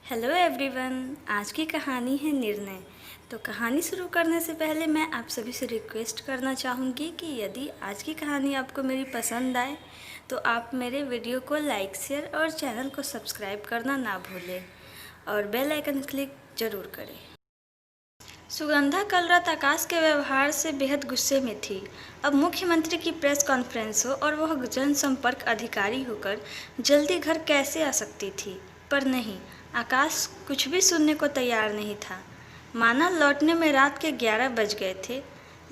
Hello everyone. आज की कहानी है निर्णय। तो कहानी शुरू करने से पहले मैं आप सभी से रिक्वेस्ट करना चाहूँगी कि यदि आज की कहानी आपको मेरी पसंद आए तो आप मेरे वीडियो को लाइक, शेयर और चैनल को सब्सक्राइब करना ना भूलें और बेल आइकन क्लिक ज़रूर करें। सुगंधा कल रात आकाश के व्यवहार से बेहद गुस्से में थी। अब मुख्यमंत्री की प्रेस कॉन्फ्रेंस हो और वह जनसंपर्क अधिकारी होकर जल्दी घर कैसे आ सकती थी, पर नहीं, आकाश कुछ भी सुनने को तैयार नहीं था। माना लौटने में रात के 11 बज गए थे,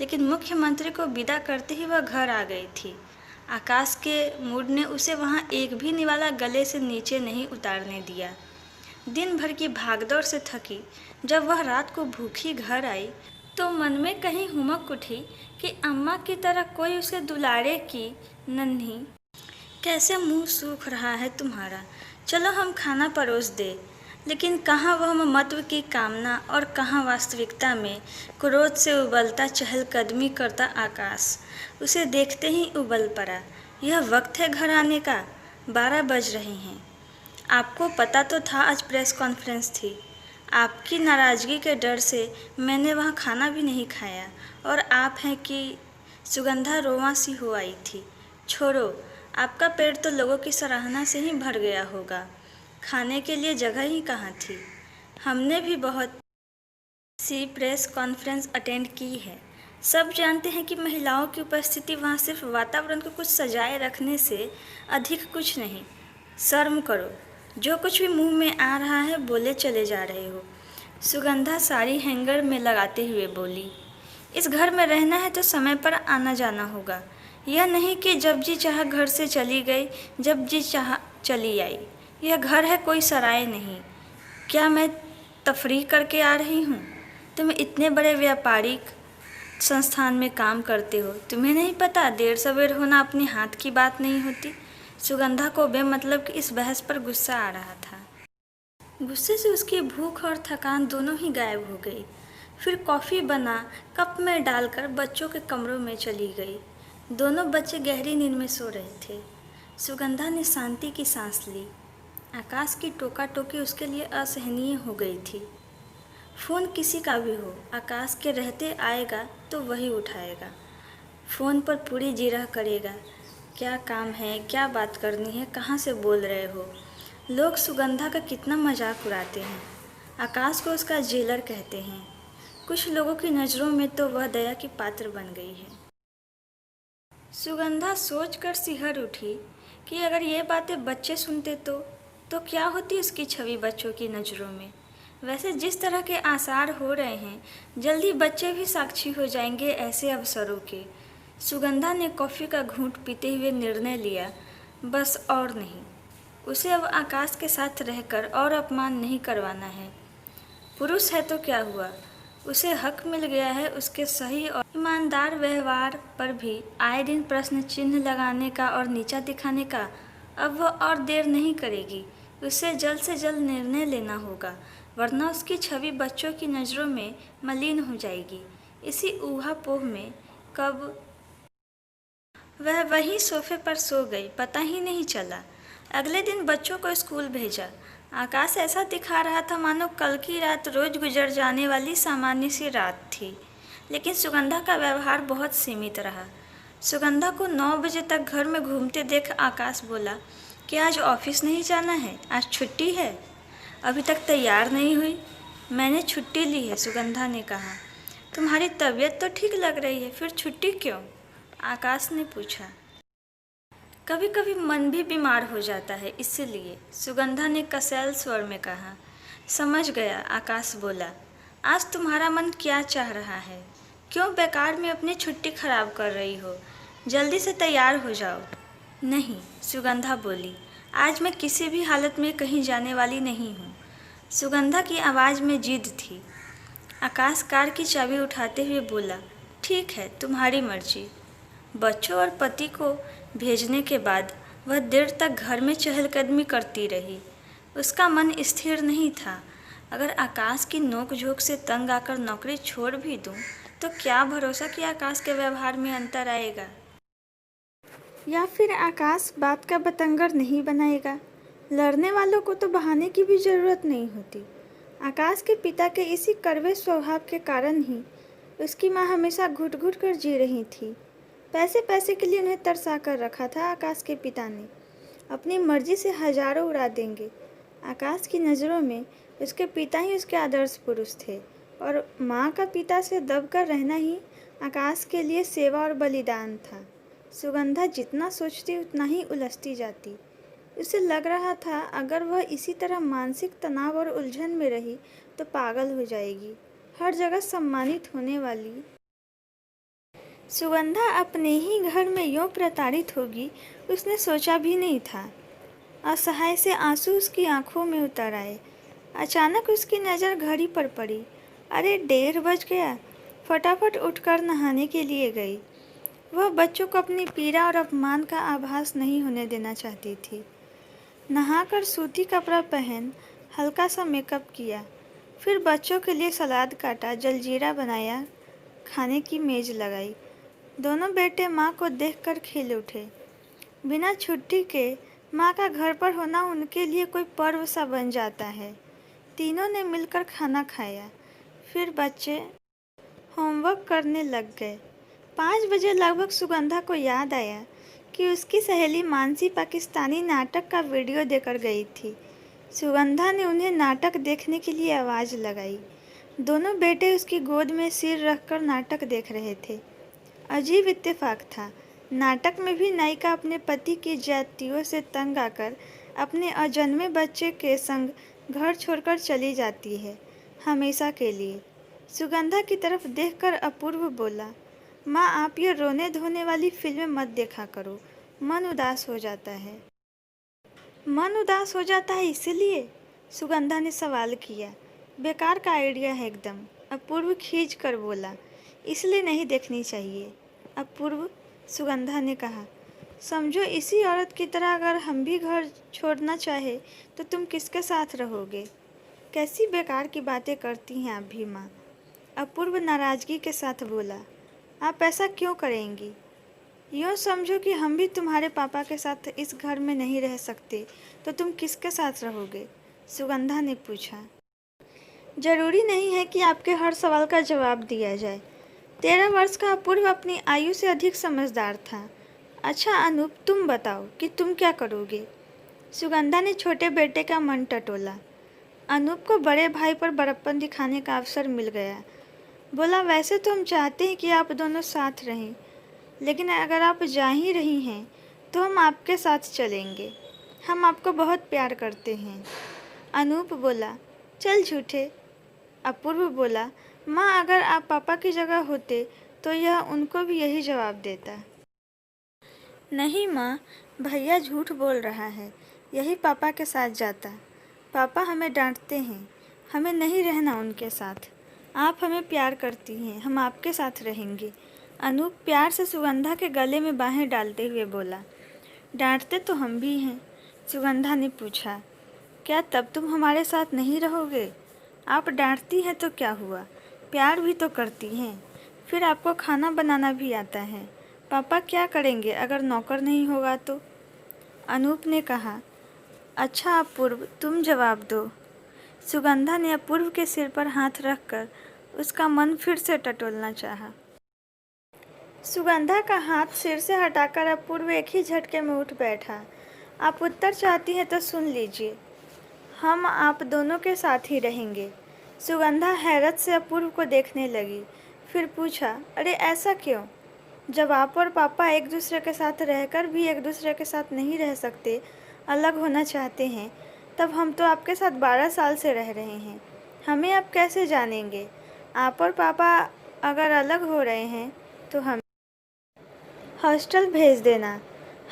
लेकिन मुख्यमंत्री को विदा करते ही वह घर आ गई थी। आकाश के मूड ने उसे वहाँ एक भी निवाला गले से नीचे नहीं उतारने दिया। दिन भर की भागदौड़ से थकी जब वह रात को भूखी घर आई तो मन में कहीं हुमक उठी कि अम्मा की तरह कोई उसे दुलारे कि नन्ही, कैसे मुंह सूख रहा है तुम्हारा, चलो हम खाना परोस दे। लेकिन कहाँ वह ममत्व की कामना और कहाँ वास्तविकता में क्रोध से उबलता चहलकदमी करता आकाश उसे देखते ही उबल पड़ा। यह वक्त है घर आने का, 12 बज रहे हैं। आपको पता तो था आज प्रेस कॉन्फ्रेंस थी। आपकी नाराज़गी के डर से मैंने वहाँ खाना भी नहीं खाया और आप हैं कि सुगंधा रोवां सी हो आई थी। छोड़ो, आपका पेट तो लोगों की सराहना से ही भर गया होगा, खाने के लिए जगह ही कहाँ थी। हमने भी बहुत सी प्रेस कॉन्फ्रेंस अटेंड की है। सब जानते हैं कि महिलाओं की उपस्थिति वहाँ सिर्फ वातावरण को कुछ सजाए रखने से अधिक कुछ नहीं। शर्म करो, जो कुछ भी मुंह में आ रहा है बोले चले जा रहे हो। सुगंधा साड़ी हैंगर में लगाते हुए बोली, इस घर में रहना है तो समय पर आना जाना होगा। यह नहीं कि जब जी चाहा घर से चली गई, जब जी चाहा चली आई। यह घर है, कोई सराय नहीं। क्या मैं तफरीह करके आ रही हूँ? तुम इतने बड़े व्यापारिक संस्थान में काम करते हो, तुम्हें नहीं पता देर सवेर होना अपने हाथ की बात नहीं होती। सुगंधा को बेमतलब की इस बहस पर गुस्सा आ रहा था। गुस्से से उसकी भूख और थकान दोनों ही गायब हो गई। फिर कॉफ़ी बना कप में डालकर बच्चों के कमरों में चली गई। दोनों बच्चे गहरी नींद में सो रहे थे। सुगंधा ने शांति की सांस ली। आकाश की टोका टोकी उसके लिए असहनीय हो गई थी। फ़ोन किसी का भी हो, आकाश के रहते आएगा तो वही उठाएगा। फ़ोन पर पूरी जिरह करेगा, क्या काम है, क्या बात करनी है, कहाँ से बोल रहे हो। लोग सुगंधा का कितना मजाक उड़ाते हैं। आकाश को उसका जेलर कहते हैं। कुछ लोगों की नज़रों में तो वह दया की पात्र बन गई है। सुगंधा सोचकर सिहर उठी कि अगर ये बातें बच्चे सुनते तो क्या होती उसकी छवि बच्चों की नज़रों में। वैसे जिस तरह के आसार हो रहे हैं, जल्दी बच्चे भी साक्षी हो जाएंगे ऐसे अवसरों के। सुगंधा ने कॉफ़ी का घूंट पीते हुए निर्णय लिया, बस और नहीं, उसे अब आकाश के साथ रहकर और अपमान नहीं करवाना है। पुरुष है तो क्या हुआ, उसे हक मिल गया है उसके सही और ईमानदार व्यवहार पर भी आए दिन प्रश्न चिन्ह लगाने का और नीचा दिखाने का। अब वह और देर नहीं करेगी, उसे जल्द से जल्द निर्णय लेना होगा, वरना उसकी छवि बच्चों की नज़रों में मलिन हो जाएगी। इसी ऊहापोह में कब वह वहीं सोफे पर सो गई, पता ही नहीं चला। अगले दिन बच्चों को स्कूल भेजा। आकाश ऐसा दिखा रहा था मानो कल की रात रोज गुजर जाने वाली सामान्य सी रात थी। लेकिन सुगंधा का व्यवहार बहुत सीमित रहा। सुगंधा को 9 बजे तक घर में घूमते देख आकाश बोला कि आज ऑफिस नहीं जाना है, आज छुट्टी है। अभी तक तैयार नहीं हुई। मैंने छुट्टी ली है, सुगंधा ने कहा। तुम्हारी तबीयत तो ठीक लग रही है, फिर छुट्टी क्यों? आकाश ने पूछा। कभी कभी मन भी बीमार हो जाता है, इसलिए, सुगंधा ने कसैल स्वर में कहा। समझ गया, आकाश बोला। आज तुम्हारा मन क्या चाह रहा है? क्यों बेकार में अपनी छुट्टी खराब कर रही हो? जल्दी से तैयार हो जाओ। नहीं, सुगंधा बोली, आज मैं किसी भी हालत में कहीं जाने वाली नहीं हूँ। सुगंधा की आवाज़ में जिद थी। आकाश कार की चाबी उठाते हुए बोला, ठीक है, तुम्हारी मर्जी। बच्चों और पति को भेजने के बाद वह देर तक घर में चहलकदमी करती रही। उसका मन स्थिर नहीं था। अगर आकाश की नोक-झोंक से तंग आकर नौकरी छोड़ भी दूं, तो क्या भरोसा कि आकाश के व्यवहार में अंतर आएगा, या फिर आकाश बात का बतंगड़ नहीं बनाएगा। लड़ने वालों को तो बहाने की भी ज़रूरत नहीं होती। आकाश के पिता के इसी कड़वे स्वभाव के कारण ही उसकी माँ हमेशा घुट घुट कर जी रही थी। पैसे पैसे के लिए उन्हें तरसा कर रखा था आकाश के पिता ने। अपनी मर्जी से हजारों उड़ा देंगे। आकाश की नज़रों में उसके पिता ही उसके आदर्श पुरुष थे और माँ का पिता से दबकर रहना ही आकाश के लिए सेवा और बलिदान था। सुगंधा जितना सोचती उतना ही उलझती जाती। उसे लग रहा था अगर वह इसी तरह मानसिक तनाव और उलझन में रही तो पागल हो जाएगी। हर जगह सम्मानित होने वाली सुगंधा अपने ही घर में यूं प्रताड़ित होगी उसने सोचा भी नहीं था। असहाय से आंसू उसकी आंखों में उतर आए। अचानक उसकी नज़र घड़ी पर पड़ी। अरे 1:30 बज गया। फटाफट उठकर नहाने के लिए गई। वह बच्चों को अपनी पीड़ा और अपमान का आभास नहीं होने देना चाहती थी। नहाकर सूती कपड़ा पहन हल्का सा मेकअप किया, फिर बच्चों के लिए सलाद काटा, जलजीरा बनाया, खाने की मेज लगाई। दोनों बेटे माँ को देखकर खिल उठे। बिना छुट्टी के माँ का घर पर होना उनके लिए कोई पर्व सा बन जाता है। तीनों ने मिलकर खाना खाया, फिर बच्चे होमवर्क करने लग गए। 5 बजे लगभग सुगंधा को याद आया कि उसकी सहेली मानसी पाकिस्तानी नाटक का वीडियो देकर गई थी। सुगंधा ने उन्हें नाटक देखने के लिए आवाज़ लगाई। दोनों बेटे उसकी गोद में सिर रखकर नाटक देख रहे थे। अजीब इत्तेफाक था। नाटक में भी नायिका अपने पति की ज्यादतियों से तंग आकर अपने अजन्मे बच्चे के संग घर छोड़कर चली जाती है, हमेशा के लिए। सुगंधा की तरफ देखकर अपूर्व बोला, माँ आप ये रोने धोने वाली फिल्में मत देखा करो, मन उदास हो जाता है। मन उदास हो जाता है इसीलिए? सुगंधा ने सवाल किया। बेकार का आइडिया है एकदम, अपूर्व खींच कर बोला। इसलिए नहीं देखनी चाहिए। अपूर्व, सुगंधा ने कहा, समझो इसी औरत की तरह अगर हम भी घर छोड़ना चाहे तो तुम किसके साथ रहोगे? कैसी बेकार की बातें करती हैं आप भी माँ। अपूर्व नाराज़गी के साथ बोला, आप ऐसा क्यों करेंगी? यूँ समझो कि हम भी तुम्हारे पापा के साथ इस घर में नहीं रह सकते तो तुम किसके साथ रहोगे? सुगंधा ने पूछा। जरूरी नहीं है कि आपके हर सवाल का जवाब दिया जाए। 13 वर्ष का अपूर्व अपनी आयु से अधिक समझदार था। अच्छा अनूप, तुम बताओ कि तुम क्या करोगे? सुगंधा ने छोटे बेटे का मन टटोला। अनूप को बड़े भाई पर बड़प्पन दिखाने का अवसर मिल गया। बोला, वैसे तो हम चाहते हैं कि आप दोनों साथ रहें, लेकिन अगर आप जा ही रही हैं तो हम आपके साथ चलेंगे। हम आपको बहुत प्यार करते हैं। अनूप बोला, चल झूठे। अपूर्व बोला, माँ अगर आप पापा की जगह होते तो यह उनको भी यही जवाब देता। नहीं माँ, भैया झूठ बोल रहा है, यही पापा के साथ जाता। पापा हमें डांटते हैं, हमें नहीं रहना उनके साथ। आप हमें प्यार करती हैं, हम आपके साथ रहेंगे। अनूप प्यार से सुगंधा के गले में बाहें डालते हुए बोला। डांटते तो हम भी हैं। सुगंधा ने पूछा, क्या तब तुम हमारे साथ नहीं रहोगे? आप डांटती हैं तो क्या हुआ, प्यार भी तो करती हैं। फिर आपको खाना बनाना भी आता है। पापा क्या करेंगे अगर नौकर नहीं होगा तो? अनूप ने कहा। अच्छा अपूर्व, तुम जवाब दो। सुगंधा ने अपूर्व के सिर पर हाथ रखकर उसका मन फिर से टटोलना चाहा। सुगंधा का हाथ सिर से हटाकर अपूर्व एक ही झटके में उठ बैठा। आप उत्तर चाहती हैं तो सुन लीजिए, हम आप दोनों के साथ ही रहेंगे। सुगंधा हैरत से अपूर्व को देखने लगी, फिर पूछा, अरे ऐसा क्यों? जब आप और पापा एक दूसरे के साथ रहकर भी एक दूसरे के साथ नहीं रह सकते, अलग होना चाहते हैं, तब हम तो आपके साथ 12 साल से रह रहे हैं। हमें आप कैसे जानेंगे? आप और पापा अगर अलग हो रहे हैं तो हम हॉस्टल भेज देना,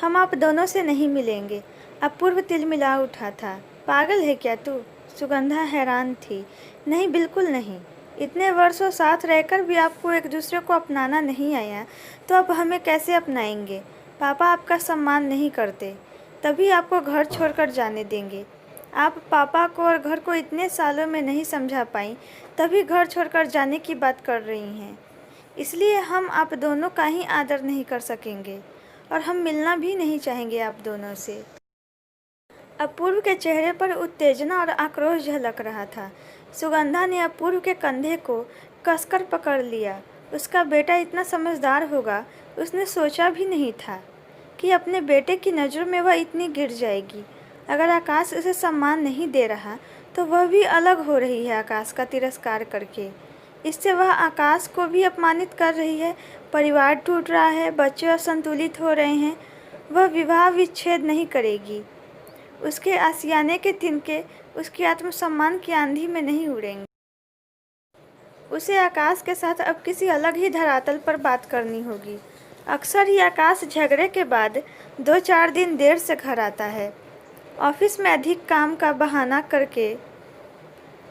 हम आप दोनों से नहीं मिलेंगे। अपूर्व तिलमिला उठा था। पागल है क्या तू? सुगंधा हैरान थी। नहीं, बिल्कुल नहीं। इतने वर्षों साथ रहकर भी आपको एक दूसरे को अपनाना नहीं आया तो अब हमें कैसे अपनाएंगे? पापा आपका सम्मान नहीं करते, तभी आपको घर छोड़कर जाने देंगे। आप पापा को और घर को इतने सालों में नहीं समझा पाई, तभी घर छोड़कर जाने की बात कर रही हैं। इसलिए हम आप दोनों का ही आदर नहीं कर सकेंगे और हम मिलना भी नहीं चाहेंगे आप दोनों से। अपूर्व के चेहरे पर उत्तेजना और आक्रोश झलक रहा था। सुगंधा ने अपूर्व के कंधे को कसकर पकड़ लिया। उसका बेटा इतना समझदार होगा, उसने सोचा भी नहीं था कि अपने बेटे की नज़रों में वह इतनी गिर जाएगी। अगर आकाश उसे सम्मान नहीं दे रहा तो वह भी अलग हो रही है आकाश का तिरस्कार करके। इससे वह आकाश को भी अपमानित कर रही है। परिवार टूट रहा है, बच्चे असंतुलित हो रहे हैं। वह विवाह विच्छेद नहीं करेगी। उसके आशियाने के तिनके उसके आत्मसम्मान की आंधी में नहीं उड़ेंगे। उसे आकाश के साथ अब किसी अलग ही धरातल पर बात करनी होगी। अक्सर ही आकाश झगड़े के बाद 2-4 दिन देर से घर आता है। ऑफिस में अधिक काम का बहाना करके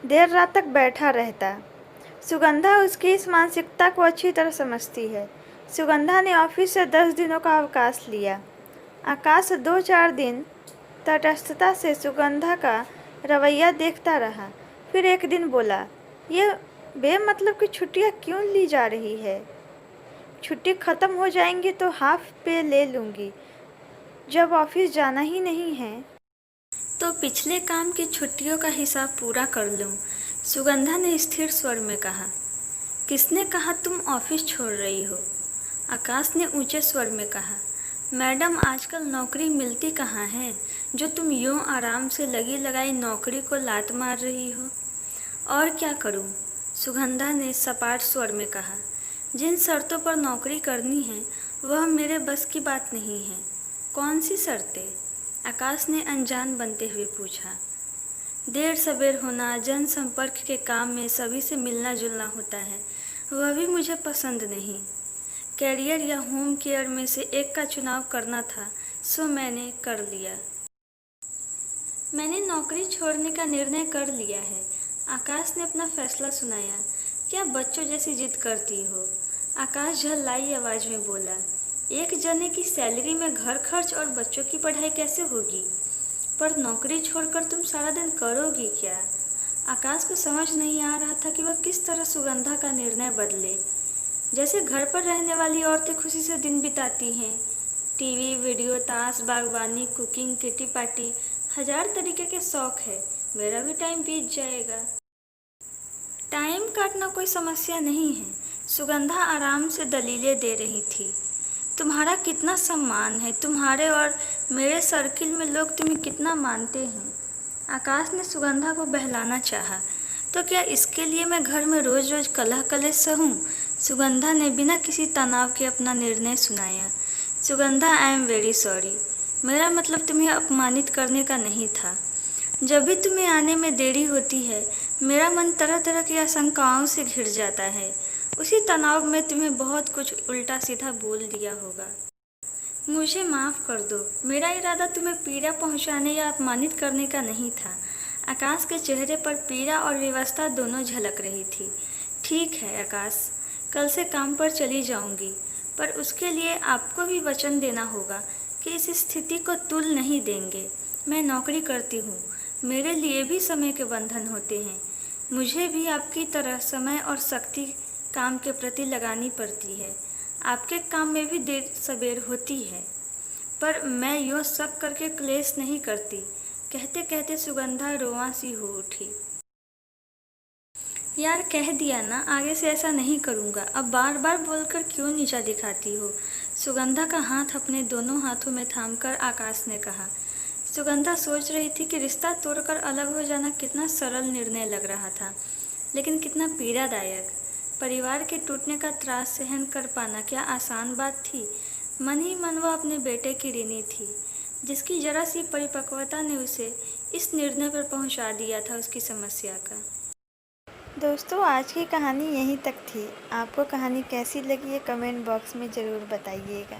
देर रात तक बैठा रहता। सुगंधा उसकी इस मानसिकता को अच्छी तरह समझती है। सुगंधा ने ऑफिस से 10 दिनों का अवकाश लिया। आकाश 2-4 दिन तटस्थता से सुगंधा का रवैया देखता रहा। फिर एक दिन बोला, ये बेमतलब की छुट्टियाँ क्यों ली जा रही है? छुट्टी ख़त्म हो जाएंगी तो हाफ पे ले लूँगी। जब ऑफिस जाना ही नहीं है तो पिछले काम की छुट्टियों का हिसाब पूरा कर लूँ। सुगंधा ने स्थिर स्वर में कहा। किसने कहा तुम ऑफिस छोड़ रही हो? आकाश ने ऊंचे स्वर में कहा। मैडम, आजकल नौकरी मिलती कहाँ है जो तुम यूँ आराम से लगी लगाई नौकरी को लात मार रही हो? और क्या करूँ? सुगंधा ने सपाट स्वर में कहा। जिन शर्तों पर नौकरी करनी है वह मेरे बस की बात नहीं है। कौन सी शर्तें? आकाश ने अनजान बनते हुए पूछा। देर सवेर होना, जनसंपर्क के काम में सभी से मिलना जुलना होता है, वह भी मुझे पसंद नहीं। कैरियर या होम केयर में से एक का चुनाव करना था, सो मैंने कर लिया। मैंने नौकरी छोड़ने का निर्णय कर लिया है। आकाश ने अपना फैसला सुनाया। क्या बच्चों जैसी जिद करती हो? आकाश झल्लाई आवाज़ में बोला। एक जने की सैलरी में घर खर्च और बच्चों की पढ़ाई कैसे होगी? पर नौकरी छोड़कर तुम सारा दिन करोगी क्या? आकाश को समझ नहीं आ रहा था कि वह किस तरह सुगंधा का निर्णय बदले। जैसे घर पर रहने वाली औरतें खुशी से दिन बिताती हैं। टीवी, वीडियो, ताश, बागवानी, कुकिंग, किटी पार्टी, 1000 तरीके के शौक है। मेरा भी टाइम बीत जाएगा। टाइम काटना कोई समस्या नहीं है। सुगंधा आराम से दलीलें दे रही थी। तुम्हारा कितना सम्मान है, तुम्हारे और मेरे सर्किल में लोग तुम्हें कितना मानते हैं। आकाश ने सुगंधा को बहलाना चाहा। तो क्या इसके लिए मैं घर में रोज़ रोज़ कलह कलेश सहूँ? सुगंधा ने बिना किसी तनाव के अपना निर्णय सुनाया। Sugandha, I am very sorry. मेरा मतलब तुम्हें अपमानित करने का नहीं था। जब भी तुम्हें आने में देरी होती है, मेरा मन तरह तरह की आशंकाओं से घिर जाता है। उसी तनाव में तुम्हें बहुत कुछ उल्टा सीधा बोल दिया होगा। मुझे माफ़ कर दो। मेरा इरादा तुम्हें पीड़ा पहुंचाने या अपमानित करने का नहीं था। आकाश के चेहरे पर पीड़ा और विवशता दोनों झलक रही थी। ठीक है आकाश, कल से काम पर चली जाऊंगी, पर उसके लिए आपको भी वचन देना होगा कि इस स्थिति को तुल नहीं देंगे। मैं नौकरी करती हूँ, मेरे लिए भी समय के बंधन होते हैं। मुझे भी आपकी तरह समय और शक्ति काम के प्रति लगानी पड़ती है। आपके काम में भी देर सवेर होती है, पर मैं यूँ शक करके क्लेश नहीं करती। कहते कहते सुगंधा रोआं सी हो उठी। यार, कह दिया ना, आगे से ऐसा नहीं करूँगा। अब बार बार बोलकर क्यों नीचा दिखाती हो? सुगंधा का हाथ अपने दोनों हाथों में थामकर आकाश ने कहा। सुगंधा सोच रही थी कि रिश्ता तोड़कर अलग हो जाना कितना सरल निर्णय लग रहा था, लेकिन कितना पीड़ादायक। परिवार के टूटने का त्रास सहन कर पाना क्या आसान बात थी? मन ही मन वह अपने बेटे की ऋणी थी, जिसकी जरा सी परिपक्वता ने उसे इस निर्णय पर पहुंचा दिया था उसकी समस्या का। दोस्तों, आज की कहानी यहीं तक थी। आपको कहानी कैसी लगी ये कमेंट बॉक्स में ज़रूर बताइएगा।